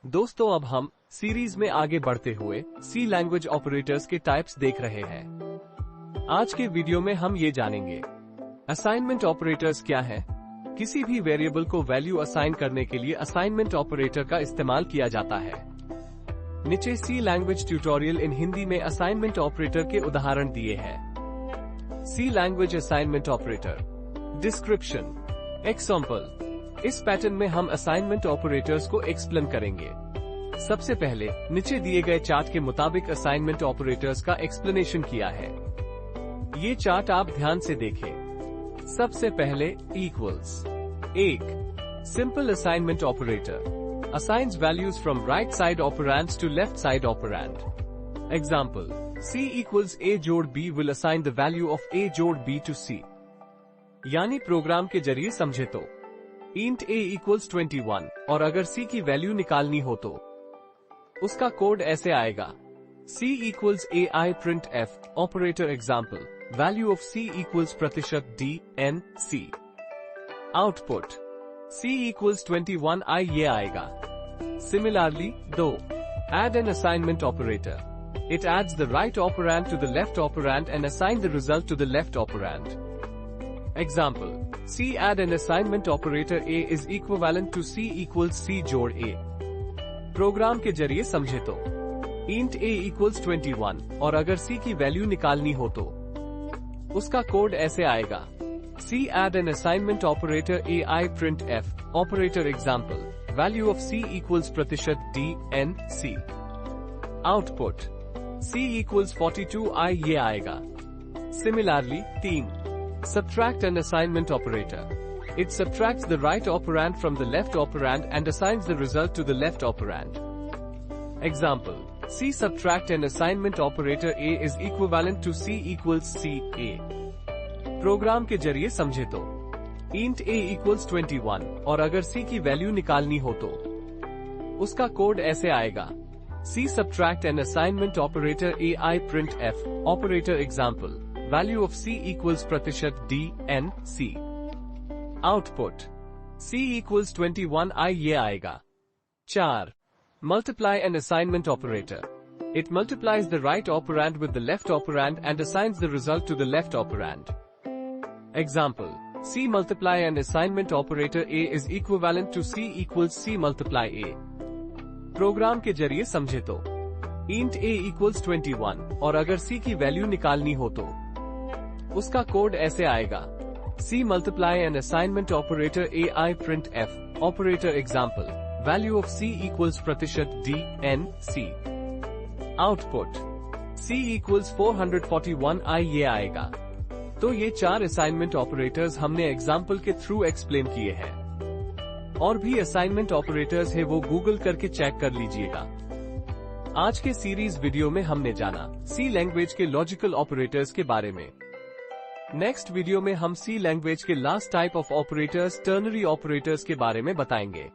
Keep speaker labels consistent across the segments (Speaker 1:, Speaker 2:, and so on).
Speaker 1: दोस्तों अब हम सीरीज में आगे बढ़ते हुए सी लैंग्वेज ऑपरेटर्स के टाइप्स देख रहे हैं। आज के वीडियो में हम ये जानेंगे असाइनमेंट ऑपरेटर्स क्या है, किसी भी वेरिएबल को वैल्यू असाइन करने के लिए असाइनमेंट ऑपरेटर का इस्तेमाल किया जाता है। नीचे C language tutorial in Hindi में असाइनमेंट ऑपरेटर के उदाहरण दिए हैं। C language assignment operator description example. इस पैटर्न में हम असाइनमेंट ऑपरेटर्स को एक्सप्लेन करेंगे। सबसे पहले नीचे दिए गए चार्ट के मुताबिक असाइनमेंट ऑपरेटर्स का एक्सप्लेनेशन किया है। ये चार्ट आप ध्यान से देखें। सबसे पहले इक्वल्स। एक simple assignment operator assigns values from right side operands to left side operand. Example C equals A जोड़ B will assign the value of A जोड़ B to C। यानी प्रोग्राम के जरिए समझे तो int A equals 21 और अगर C की वैल्यू निकालनी हो तो उसका कोड ऐसे आएगा। C equals AI print F operator example value of C equals प्रतिशत D N C। Output C equals 21 I ये आएगा। Similarly 2 add an assignment operator। It adds the right operand to the left operand and assign the result to the left operand। Example: C add an assignment operator A is equivalent to C equals C जोड़ A। Program के जरिए समझे तो int A equals 21 और अगर C की value निकालनी हो तो उसका कोड ऐसे आएगा। C add an assignment operator AI print F operator example value of C equals प्रतिशत D N C। Output C equals 42 I ये आएगा। Similarly 3 subtract an assignment operator। It subtracts the right operand from the left operand and assigns the result to the left operand। Example: C subtract an assignment operator A is equivalent to C equals C A। Program के जरिए समझे तो int A equals 21 और अगर C की value निकालनी हो तो उसका कोड ऐसे आएगा। C subtract an assignment operator AI print F operator example value of C equals प्रतिशत D N C। Output C equals 21 I ये आएगा। 4 multiply an assignment operator। It multiplies the right operand with the left operand and assigns the result to the left operand। Example: C multiply an assignment operator A is equivalent to C equals C multiply A। Program के जरिए समझे तो int A equals 21 और अगर C की value निकालनी हो तो उसका कोड ऐसे आएगा। C multiply an assignment operator AI print F operator example value of C equals प्रतिशत D N C। Output C equals 441 I ये आएगा। तो ये 4 असाइनमेंट ऑपरेटर्स हमने एग्जाम्पल के थ्रू एक्सप्लेन किए हैं। और भी असाइनमेंट ऑपरेटर्स है वो गूगल करके चेक कर लीजिएगा। आज के सीरीज वीडियो में हमने जाना सी लैंग्वेज के लॉजिकल ऑपरेटर्स के बारे में। नेक्स्ट वीडियो में हम सी लैंग्वेज के last type of operators ternary operators के बारे में बताएंगे।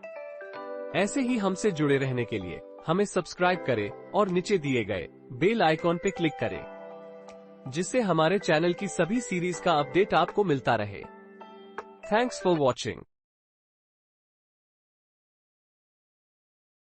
Speaker 1: ऐसे ही हमसे जुड़े रहने के लिए हमें सब्सक्राइब करें और नीचे दिए गए बेल आइकॉन पे क्लिक करें जिससे हमारे चैनल की सभी सीरीज का अपडेट आपको मिलता रहे। Thanks for watching.